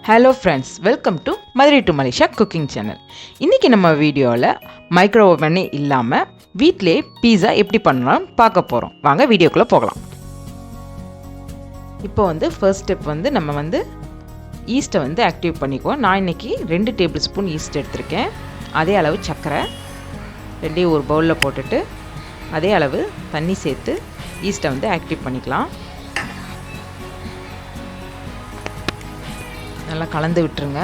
Hello friends, welcome to Madurai to Malaysia cooking channel. இன்றைக்கி நம்ம வீடியோவில் மைக்ரோ ஓவனே இல்லாமல் வீட்டிலே பீஸா எப்படி பண்ணலாம்னு பார்க்க போகிறோம். வாங்க வீடியோக்குள்ளே போகலாம். இப்போ ஃபர்ஸ்ட் ஸ்டெப் நம்ம ஈஸ்ட்டை ஆக்டிவ் பண்ணிக்குவோம். நான் இன்றைக்கி 2 டேபிள் ஸ்பூன் ஈஸ்ட் எடுத்திருக்கேன். அதே அளவு சர்க்கரை ரெண்டையும் ஒரு பவுலில் போட்டுட்டு அதே அளவு தண்ணி சேர்த்து ஈஸ்ட்டை ஆக்டிவ் பண்ணிக்கலாம். நல்லா கலந்து விட்டுருங்க.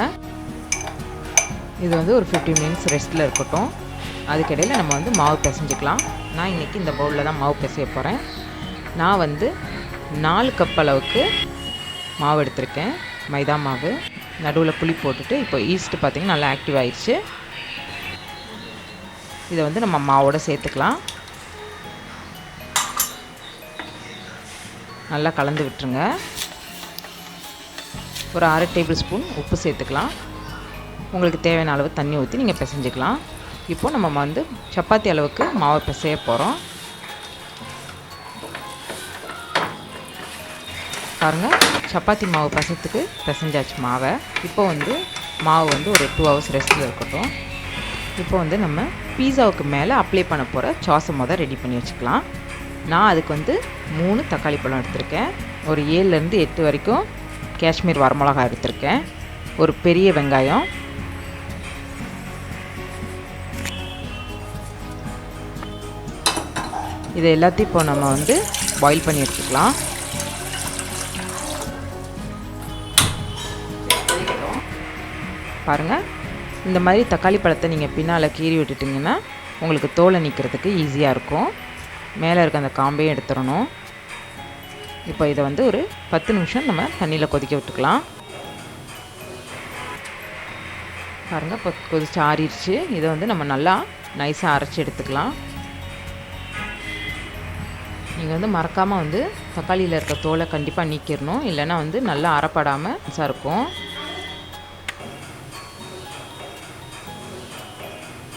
இது ஒரு 15 மினிட்ஸ் ரெஸ்ட்டில் இருக்கட்டும். அதுக்கிடையில் நம்ம மாவு பிசைஞ்சிக்கலாம். நான் இன்றைக்கி இந்த பவுலில் தான் மாவு பிசைய போகிறேன். நான் 4 கப் அளவுக்கு மாவு எடுத்திருக்கேன், மைதா மாவு. நடுவில் புளி போட்டுட்டு இப்போ ஈஸ்ட்டு பார்த்திங்கன்னா நல்லா ஆக்டிவ் ஆயிடுச்சு. இதை நம்ம மாவோடு சேர்த்துக்கலாம். நல்லா கலந்து விட்டுருங்க. ஒரு 1/2 டேபிள் ஸ்பூன் உப்பு சேர்த்துக்கலாம். உங்களுக்கு தேவையான அளவு தண்ணி ஊற்றி நீங்கள் பிசைஞ்சிக்கலாம். இப்போது நம்ம சப்பாத்தி அளவுக்கு மாவை பிசைய போகிறோம். பாருங்கள், சப்பாத்தி மாவு பிசைஞ்சாச்சு மாவை. இப்போ மாவு ஒரு 2 ஹவர்ஸ் ரெஸ்ட்டில் இருக்கட்டும். இப்போ நம்ம பீஸாவுக்கு மேலே அப்ளை பண்ண போகிற சாஸை ரெடி பண்ணி வச்சுக்கலாம். நான் அதுக்கு 3 தக்காளி பழம் எடுத்திருக்கேன். ஒரு 7லேருந்து 8 வரைக்கும் காஷ்மீர் வரமிளகாய் எடுத்திருக்கேன். ஒரு பெரிய வெங்காயம், இது எல்லாத்தையும் இப்போ நம்ம பாயில் பண்ணி எடுத்துக்கலாம். பாருங்கள், இந்த மாதிரி தக்காளி பழத்தை நீங்கள் பின்னால் கீறி விட்டுட்டிங்கன்னா உங்களுக்கு தோலை நீக்கிறதுக்கு ஈஸியாக இருக்கும். மேலே இருக்க அந்த காம்பையும் எடுத்துடணும். இப்போ இதை ஒரு 10 நிமிஷம் நம்ம தண்ணியில் கொதிக்க விட்டுக்கலாம். பாருங்கள், இப்போ கொதிச்சு ஆறிடுச்சு. இதை நம்ம நல்லா நைஸாக அரைச்சி எடுத்துக்கலாம். நீங்கள் மறக்காமல் தக்காளியில் இருக்க தோலை கண்டிப்பாக நீக்கிடணும். இல்லைன்னா நல்லா அரைப்படாமல் இருக்கும்.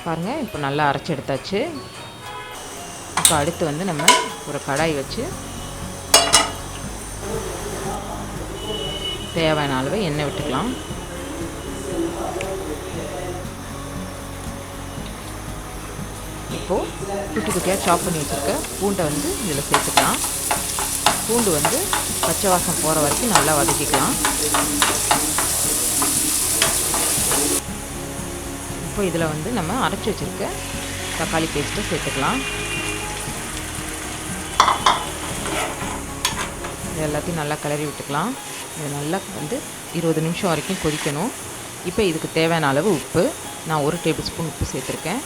பாருங்கள், இப்போ நல்லா அரைச்சி எடுத்தாச்சு. இப்போ அடுத்து நம்ம ஒரு கடாய் வச்சு தேவையான அளவு எண்ணெய் விட்டுக்கலாம். இப்போது குட்டி குட்டியாக சாப் பண்ணி வச்சுருக்க பூண்டை இதில் சேர்த்துக்கலாம். பூண்டு பச்சை வாசம் போகிற வரைக்கும் நல்லா வதக்கிக்கலாம். இப்போ இதில் நம்ம அரைச்சி வச்சுருக்க தக்காளி பேஸ்ட்டை சேர்த்துக்கலாம். இது எல்லாத்தையும் நல்லா கிளறி விட்டுக்கலாம். இது நல்லா 20 நிமிஷம் வரைக்கும் கொதிக்கணும். இப்போ இதுக்கு தேவையான அளவு உப்பு நான் 1 டேபிள் ஸ்பூன் உப்பு சேர்த்துருக்கேன்.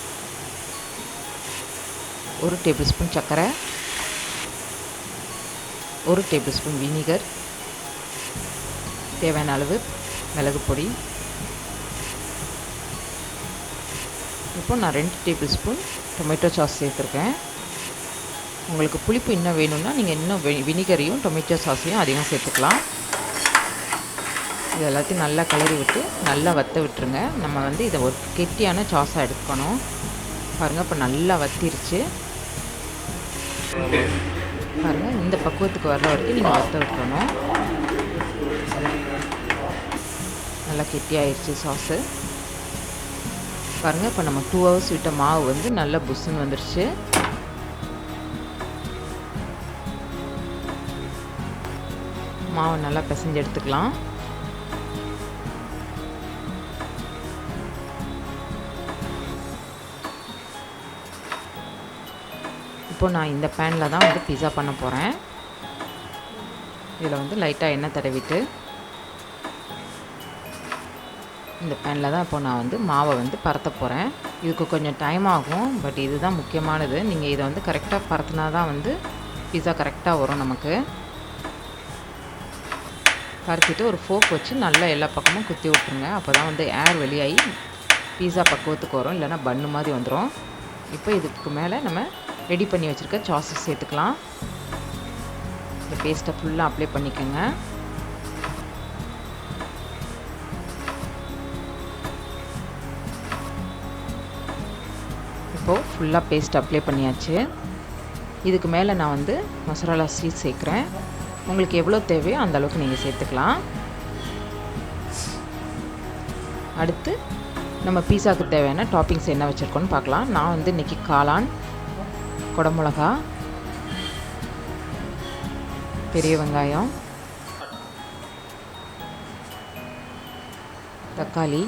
1 டேபிள் ஸ்பூன் சர்க்கரை, 1 டேபிள் ஸ்பூன் வினிகர், தேவையான அளவு மிளகு பொடி. இப்போ நான் 2 டேபிள் ஸ்பூன் டொமேட்டோ சாஸ் சேர்த்துருக்கேன். உங்களுக்கு புளிப்பு இன்னும் வேணும்னா நீங்கள் இன்னும் வினிகரையும் டொமேட்டோ சாஸையும் அதிகம் சேர்த்துக்கலாம். இது எல்லாத்தையும் நல்லா கிளறி விட்டு நல்லா வற்ற விட்டுருங்க. நம்ம இதை ஒரு கெட்டியான சாஸாக எடுக்கணும். பாருங்கள், இப்போ நல்லா வத்திருச்சு. பாருங்கள், இந்த பக்குவத்துக்கு வர்ற வரைக்கும் நீங்கள் வற்ற விட்டுறணும். நல்லா கெட்டியாகிடுச்சு சாஸு. பாருங்கள், இப்போ நம்ம 2 ஹவர்ஸ் விட்ட மாவு நல்லா புஷ்ஷுன்னு வந்துருச்சு. மாவை நல்லா பிசைஞ்சு எடுத்துக்கலாம். இப்போ நான் இந்த பேனில் தான் பீஸா பண்ண போகிறேன். இதில் லைட்டாக எண்ணெய் தடவிட்டு இந்த பேனில் தான் இப்போ நான் மாவை பரத்த போகிறேன். இதுக்கு கொஞ்சம் டைம் ஆகும், பட் இதுதான் முக்கியமானது. நீங்கள் இதை கரெக்டாக பரத்தினா தான் பீஸா கரெக்டாக வரும். நமக்கு பரத்திட்டு ஒரு ஃபோக் வச்சு நல்லா எல்லா பக்கமும் குத்தி விட்ருங்க. அப்போ தான் ஏர் வெளியாகி பீஸா பக்குவத்துக்கு வரும், இல்லைனா பன்னு மாதிரி வந்துடும். இப்போ இதுக்கு மேலே நம்ம ரெடி பண்ணி வச்சுருக்க சாஸஸ் சேர்த்துக்கலாம். இந்த பேஸ்ட்டை ஃபுல்லாக அப்ளை பண்ணிக்கோங்க. இப்போது ஃபுல்லாக பேஸ்ட் அப்ளை பண்ணியாச்சு. இதுக்கு மேலே நான் மொசரல்லா சீஸ் சேர்க்குறேன். உங்களுக்கு எவ்வளோ தேவையோ அந்த அளவுக்கு நீங்கள் சேர்த்துக்கலாம். அடுத்து நம்ம பீஸாவுக்கு தேவையான டாப்பிங்ஸ் என்ன வச்சுருக்கோன்னு பார்க்கலாம். நான் வந்து இன்றைக்கி காளான், குடமிளகா, பெரிய வெங்காயம், தக்காளி,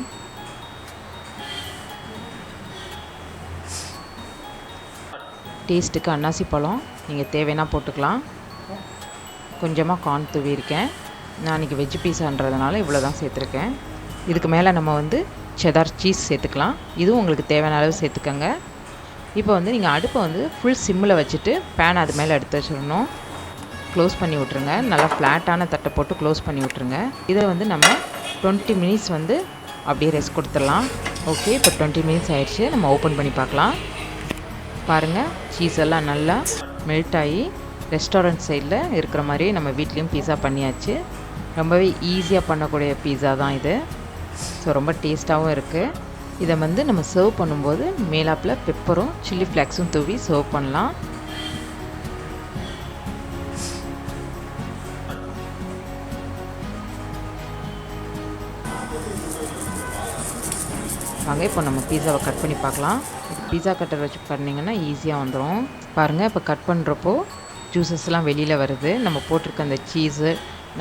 டேஸ்ட்டுக்கு அன்னாசி பழம் நீங்கள் தேவைன்னா போட்டுக்கலாம். கொஞ்சமாக கார்ன் தூவியிருக்கேன். நான் இன்றைக்கி வெஜ் பீஸான்றதுனால இவ்வளோ தான் சேர்த்துருக்கேன். இதுக்கு மேலே நம்ம வந்து செடார் சீஸ் சேர்த்துக்கலாம். இதுவும் உங்களுக்கு தேவையான அளவு சேர்த்துக்கோங்க. இப்போ வந்து நீங்கள் அடுப்பை வந்து ஃபுல் சிம்மில் வச்சுட்டு பேன் அது மேலே எடுத்து வச்சிடணும். க்ளோஸ் பண்ணி விட்ருங்க. நல்லா ஃப்ளாட்டான தட்டை போட்டு க்ளோஸ் பண்ணி விட்ருங்க. இதை வந்து நம்ம 20 மினிட்ஸ் வந்து அப்படியே ரெஸ்ட் கொடுத்துடலாம். ஓகே, இப்போ 20 மினிட்ஸ் ஆயிடுச்சு. நம்ம ஓப்பன் பண்ணி பார்க்கலாம். பாருங்கள், சீஸ் எல்லாம் நல்லா மெல்ட் ஆகி ரெஸ்டாரண்ட் சைடில் இருக்கிற மாதிரியே நம்ம வீட்லேயும் பீஸா பண்ணியாச்சு. ரொம்பவே ஈஸியாக பண்ணக்கூடிய பீஸா தான் இது. ஸோ ரொம்ப டேஸ்ட்டாகவும் இருக்குது. இதை வந்து நம்ம சர்வ் பண்ணும்போது மேலாப்பில் பெப்பரும் சில்லி ஃப்ளேக்ஸும் தூவி சர்வ் பண்ணலாம். வாங்க இப்போ நம்ம பீஸாவை கட் பண்ணி பார்க்கலாம். பீஸா கட்டர் வச்சு பண்ணிங்கன்னா ஈஸியாக வந்துடும். பாருங்கள், இப்போ கட் பண்ணுறப்போ ஜூஸஸ்லாம் வெளியில் வருது. நம்ம போட்டிருக்க அந்த சீஸு,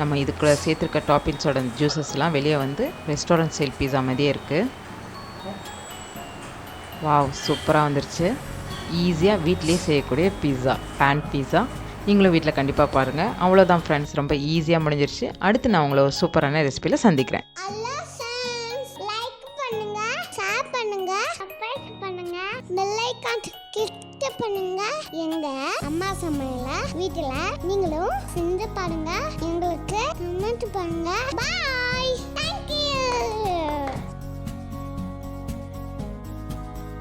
நம்ம இதுக்குள்ளே சேர்த்துருக்க டாப்பிங்ஸோட ஜூஸஸ்லாம் வெளியே வந்து ரெஸ்டாரண்ட் ஸ்டைல் பீஸா மாதிரியே இருக்குது. வாவ், சூப்பராக வந்துருச்சு. ஈஸியாக வீட்டிலே செய்யக்கூடிய பீஸா, பேன் பீஸா. நீங்களும் வீட்டில் கண்டிப்பாக பாருங்கள். அவ்வளோதான் ஃப்ரெண்ட்ஸ், ரொம்ப ஈஸியாக முடிஞ்சிருச்சு. அடுத்து நான் உங்களை ஒரு சூப்பரான ரெசிபியில் சந்திக்கிறேன். எங்க அம்மா சமையல வீட்டுல நீங்களும் செஞ்சு பாருங்க. எங்களுக்கு கமெண்ட் பண்ணுங்க. பாய்.